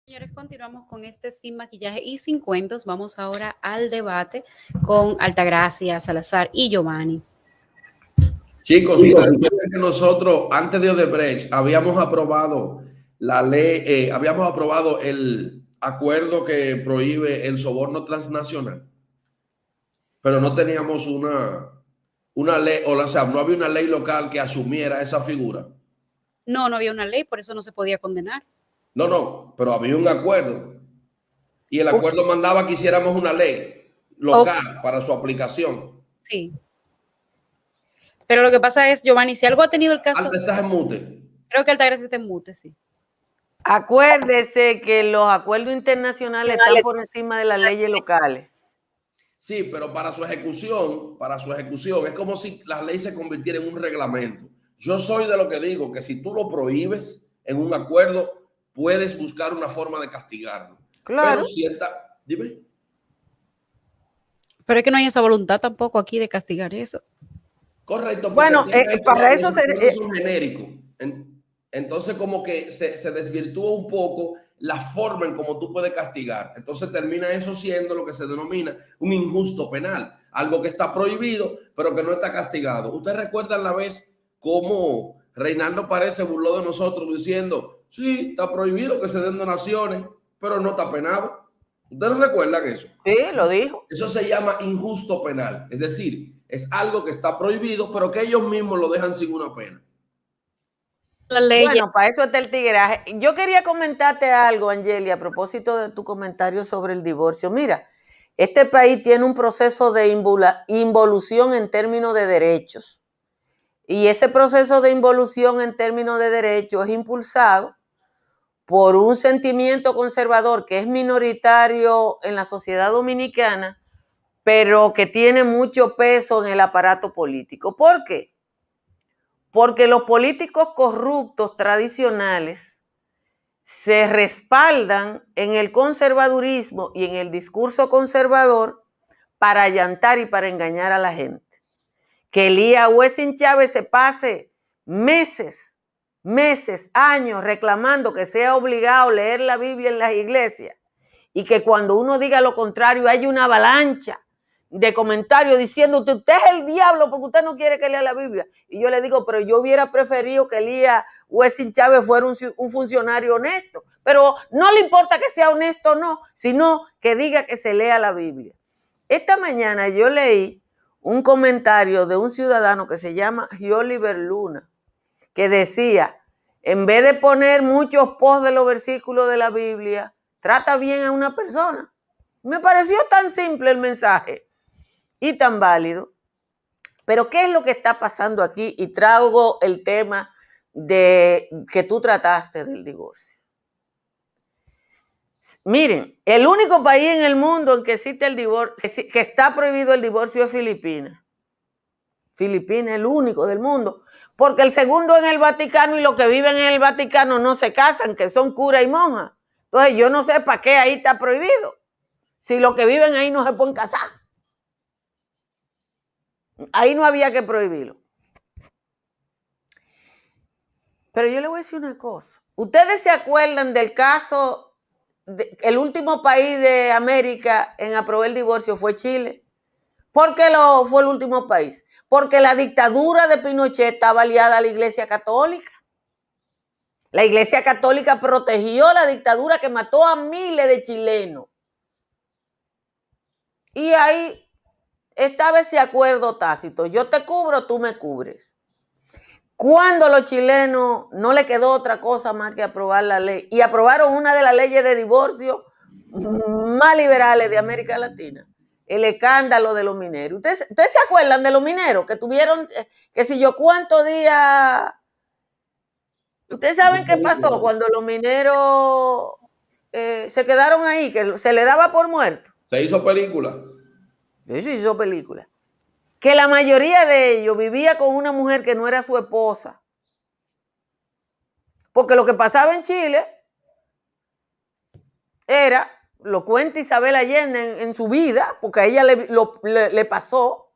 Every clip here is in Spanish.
Señores, continuamos con este Sin Maquillaje y Sin Cuentos. Vamos ahora al debate con Altagracia, Salazar y Giovanni. Chicos, y recuerden que nosotros, antes de Odebrecht, habíamos aprobado la ley, habíamos aprobado el acuerdo que prohíbe el soborno transnacional, pero no teníamos una ley, o sea, no había una ley local que asumiera esa figura. No había una ley, por eso no se podía condenar. No, pero había un acuerdo. Y el acuerdo mandaba que hiciéramos una ley local para su aplicación. Sí. Pero lo que pasa es, Giovanni, si algo ha tenido el caso... Antes estás en mute. Creo que Altagracia está en mute, sí. Acuérdese que los acuerdos internacionales están por encima de las leyes locales. Sí, pero para su ejecución, es como si la ley se convirtiera en un reglamento. Yo soy de lo que digo, que si tú lo prohíbes en un acuerdo, puedes buscar una forma de castigarlo. Claro. Pero dime. Pero es que no hay esa voluntad tampoco aquí de castigar eso. Correcto. Bueno, para eso son genéricos. Entonces como que se desvirtúa un poco la forma en cómo tú puedes castigar. Entonces termina eso siendo lo que se denomina un injusto penal. Algo que está prohibido, pero que no está castigado. ¿Ustedes recuerdan la vez cómo Reinaldo Pared se burló de nosotros diciendo, sí, está prohibido que se den donaciones, pero no está penado? ¿Ustedes no recuerdan eso? Sí, lo dijo. Eso se llama injusto penal. Es decir, es algo que está prohibido, pero que ellos mismos lo dejan sin una pena. La ley. Bueno, para eso está el tigueraje. Yo quería comentarte algo, Angelia, a propósito de tu comentario sobre el divorcio. Mira, este país tiene un proceso de involución en términos de derechos. Y ese proceso de involución en términos de derechos es impulsado por un sentimiento conservador que es minoritario en la sociedad dominicana, pero que tiene mucho peso en el aparato político. ¿Por qué? Porque los políticos corruptos tradicionales se respaldan en el conservadurismo y en el discurso conservador para allantar y para engañar a la gente. Que Elías Wessing Chávez se pase meses, años reclamando que sea obligado leer la Biblia en las iglesias y que cuando uno diga lo contrario hay una avalancha de comentarios diciendo que usted es el diablo porque usted no quiere que lea la Biblia. Y yo le digo, pero yo hubiera preferido que Elías Wessing Chávez fuera un funcionario honesto. Pero no le importa que sea honesto o no, sino que diga que se lea la Biblia. Esta mañana yo leí un comentario de un ciudadano que se llama Oliver Luna, que decía, en vez de poner muchos posts de los versículos de la Biblia, trata bien a una persona. Me pareció tan simple el mensaje y tan válido. Pero ¿qué es lo que está pasando aquí? Y traigo el tema de que tú trataste del divorcio. Miren, el único país en el mundo en que existe el divorcio, que está prohibido el divorcio es Filipinas. Filipinas es el único del mundo, porque el segundo en el Vaticano y los que viven en el Vaticano no se casan, que son cura y monja. Entonces yo no sé para qué ahí está prohibido, si los que viven ahí no se pueden casar. Ahí no había que prohibirlo. Pero yo le voy a decir una cosa. ¿Ustedes se acuerdan del caso, el último país de América en aprobar el divorcio fue Chile? ¿Por qué fue el último país? Porque la dictadura de Pinochet estaba aliada a la Iglesia Católica. La Iglesia Católica protegió la dictadura que mató a miles de chilenos. Y ahí estaba ese acuerdo tácito. Yo te cubro, tú me cubres. Cuando a los chilenos no le quedó otra cosa más que aprobar la ley, y aprobaron una de las leyes de divorcio más liberales de América Latina, el escándalo de los mineros. ¿Ustedes se acuerdan de los mineros que tuvieron, que si yo cuántos días? ¿Ustedes saben qué pasó cuando los mineros se quedaron ahí, que se le daba por muerto? Se hizo película. Sí, se hizo película. Que la mayoría de ellos vivía con una mujer que no era su esposa. Porque lo que pasaba en Chile era, lo cuenta Isabel Allende en su vida, porque a ella le pasó,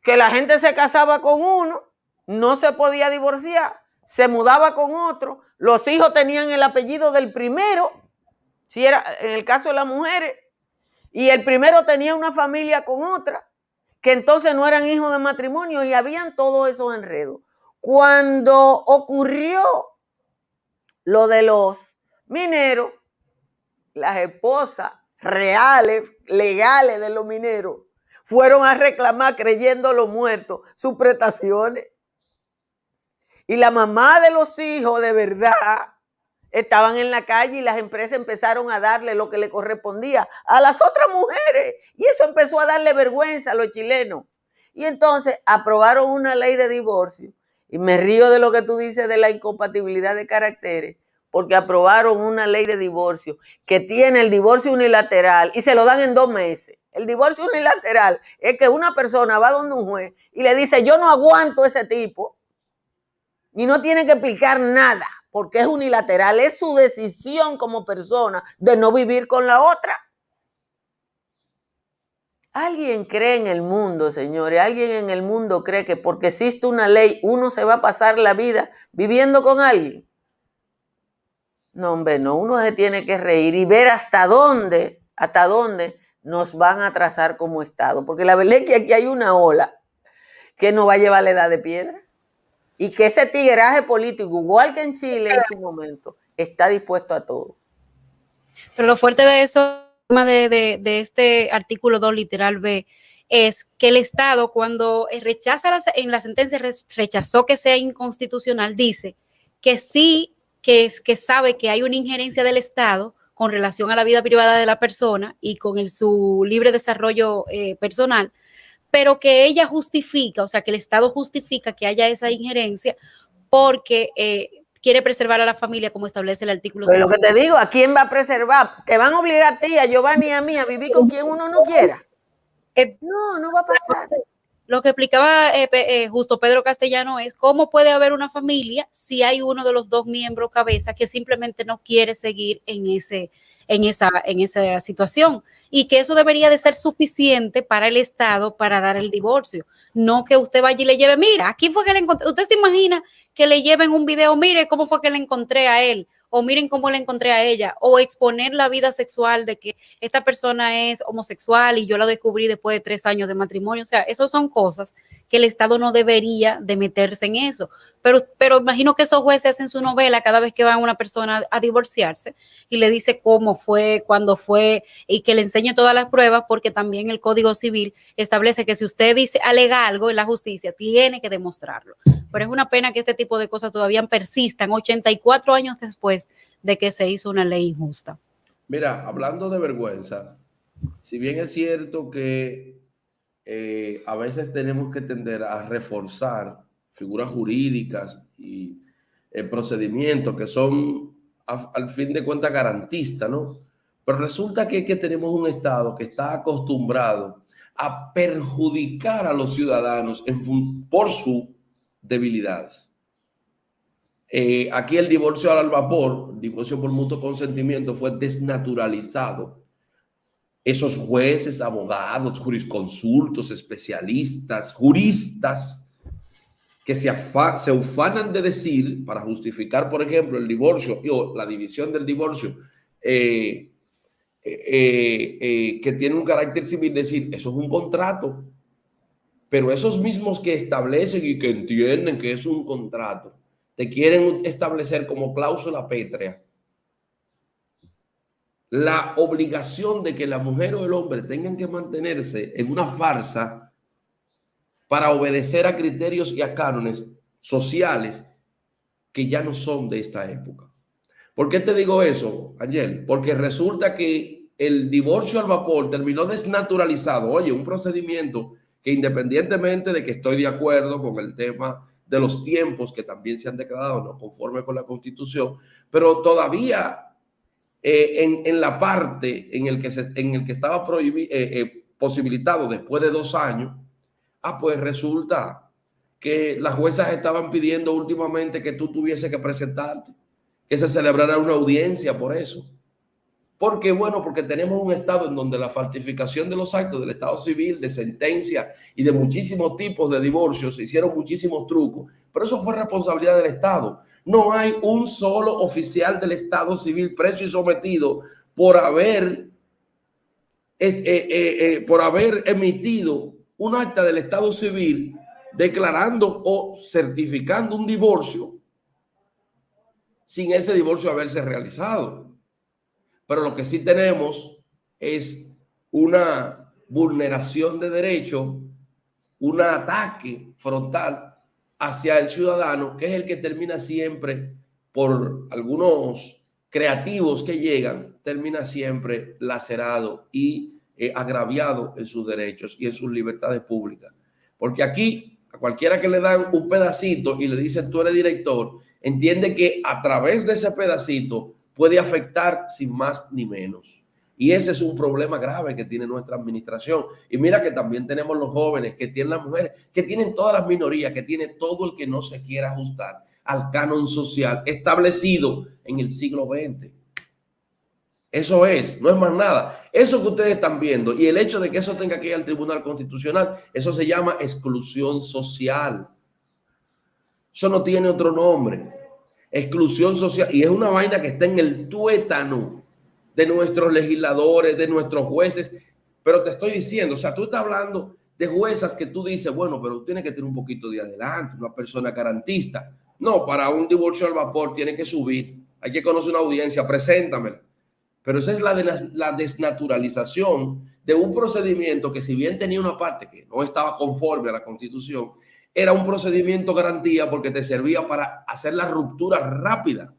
que la gente se casaba con uno, no se podía divorciar, se mudaba con otro, los hijos tenían el apellido del primero, si era en el caso de las mujeres, y el primero tenía una familia con otra, que entonces no eran hijos de matrimonio y habían todos esos enredos. Cuando ocurrió lo de los mineros, las esposas reales, legales de los mineros, fueron a reclamar, creyendo los muertos, sus prestaciones. Y la mamá de los hijos, de verdad, estaban en la calle y las empresas empezaron a darle lo que le correspondía a las otras mujeres. Y eso empezó a darle vergüenza a los chilenos. Y entonces aprobaron una ley de divorcio. Y me río de lo que tú dices de la incompatibilidad de caracteres, porque aprobaron una ley de divorcio que tiene el divorcio unilateral y se lo dan en 2 meses. El divorcio unilateral es que una persona va donde un juez y le dice, yo no aguanto ese tipo, y no tiene que explicar nada, porque es unilateral, es su decisión como persona de no vivir con la otra. ¿Alguien cree en el mundo, señores? ¿Alguien en el mundo cree que porque existe una ley uno se va a pasar la vida viviendo con alguien? No, hombre, no, uno se tiene que reír y ver hasta dónde nos van a trazar como Estado, porque la verdad es que aquí hay una ola que nos va a llevar a la edad de piedra y que ese tigueraje político, igual que en Chile en su momento, está dispuesto a todo. Pero lo fuerte de eso, de este artículo 2 literal B, es que el Estado, cuando rechaza en la sentencia rechazó que sea inconstitucional, dice que sí, que sabe que hay una injerencia del Estado con relación a la vida privada de la persona y con su libre desarrollo personal, pero que ella justifica, o sea, que el Estado justifica que haya esa injerencia porque quiere preservar a la familia como establece el artículo. Pero lo que te digo, ¿a quién va a preservar? ¿Te van a obligar a ti, a Giovanni y a mí a vivir con quien uno no quiera? No, no va a pasar. Lo que explicaba justo Pedro Castellano es cómo puede haber una familia si hay uno de los 2 miembros cabeza que simplemente no quiere seguir en esa situación, y que eso debería de ser suficiente para el Estado para dar el divorcio, no que usted vaya y le lleve, mira, aquí fue que le encontré, usted se imagina que le lleven un video, mire cómo fue que le encontré a él, o miren cómo le encontré a ella, o exponer la vida sexual de que esta persona es homosexual y yo la descubrí después de 3 años de matrimonio. O sea, esas son cosas que el Estado no debería de meterse en eso. Pero imagino que esos jueces hacen su novela cada vez que va una persona a divorciarse y le dice cómo fue, cuándo fue, y que le enseñe todas las pruebas, porque también el Código Civil establece que si usted dice, alega algo en la justicia, tiene que demostrarlo. Pero es una pena que este tipo de cosas todavía persistan 84 años después de que se hizo una ley injusta. Mira, hablando de vergüenza, si bien es cierto que a veces tenemos que tender a reforzar figuras jurídicas y procedimientos que son al fin de cuentas garantistas, ¿no? Pero resulta que tenemos un Estado que está acostumbrado a perjudicar a los ciudadanos por sus debilidades. Aquí el divorcio al vapor, divorcio por mutuo consentimiento, fue desnaturalizado. Esos jueces, abogados, jurisconsultos, especialistas, juristas que se ufanan de decir para justificar, por ejemplo, el divorcio o la división del divorcio, que tiene un carácter civil, decir, eso es un contrato. Pero esos mismos que establecen y que entienden que es un contrato, te quieren establecer como cláusula pétrea la obligación de que la mujer o el hombre tengan que mantenerse en una farsa para obedecer a criterios y a cánones sociales que ya no son de esta época. ¿Por qué te digo eso, Angeli? Porque resulta que el divorcio al vapor terminó desnaturalizado. Oye, un procedimiento que, independientemente de que estoy de acuerdo con el tema de los tiempos que también se han declarado no conforme con la Constitución, pero todavía en la parte en el que estaba posibilitado después de 2 años, pues resulta que las juezas estaban pidiendo últimamente que tú tuviese que presentarte, que se celebrara una audiencia por eso. ¿Por qué? Bueno, porque tenemos un Estado en donde la falsificación de los actos del Estado civil, de sentencia y de muchísimos tipos de divorcios, se hicieron muchísimos trucos pero eso fue responsabilidad del Estado. No hay un solo oficial del Estado civil preso y sometido por haber emitido un acta del Estado civil declarando o certificando un divorcio sin ese divorcio haberse realizado. Pero lo que sí tenemos es una vulneración de derechos, un ataque frontal hacia el ciudadano, que es el que termina siempre, por algunos creativos que llegan, termina siempre lacerado y agraviado en sus derechos y en sus libertades públicas. Porque aquí, a cualquiera que le dan un pedacito y le dicen tú eres director, entiende que a través de ese pedacito puede afectar sin más ni menos. Y ese es un problema grave que tiene nuestra administración. Y mira que también tenemos los jóvenes, que tienen las mujeres, que tienen todas las minorías, que tiene todo el que no se quiera ajustar al canon social establecido en el siglo XX. Eso es, no es más nada. Eso que ustedes están viendo y el hecho de que eso tenga que ir al Tribunal Constitucional, eso se llama exclusión social. Eso no tiene otro nombre. Exclusión social. Y es una vaina que está en el tuétano de nuestros legisladores, de nuestros jueces. Pero te estoy diciendo, o sea, tú estás hablando de juezas que tú dices, bueno, pero tiene que tener un poquito de adelante, una persona garantista. No, para un divorcio al vapor tiene que subir. Hay que conocer una audiencia, preséntamela. Pero esa es la desnaturalización de un procedimiento que, si bien tenía una parte que no estaba conforme a la Constitución, era un procedimiento garantía porque te servía para hacer la ruptura rápida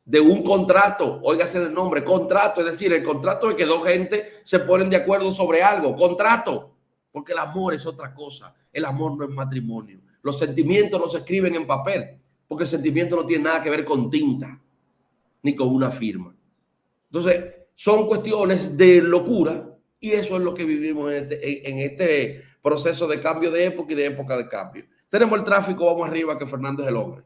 de un contrato. Óigase el nombre, contrato, es decir, el contrato es que dos gentes se ponen de acuerdo sobre algo, contrato, porque el amor es otra cosa. El amor no es matrimonio. Los sentimientos no se escriben en papel, porque el sentimiento no tiene nada que ver con tinta ni con una firma. Entonces, son cuestiones de locura y eso es lo que vivimos en este proceso de cambio de época y de época de cambio. Tenemos el tráfico, vamos arriba, que Fernando es el hombre.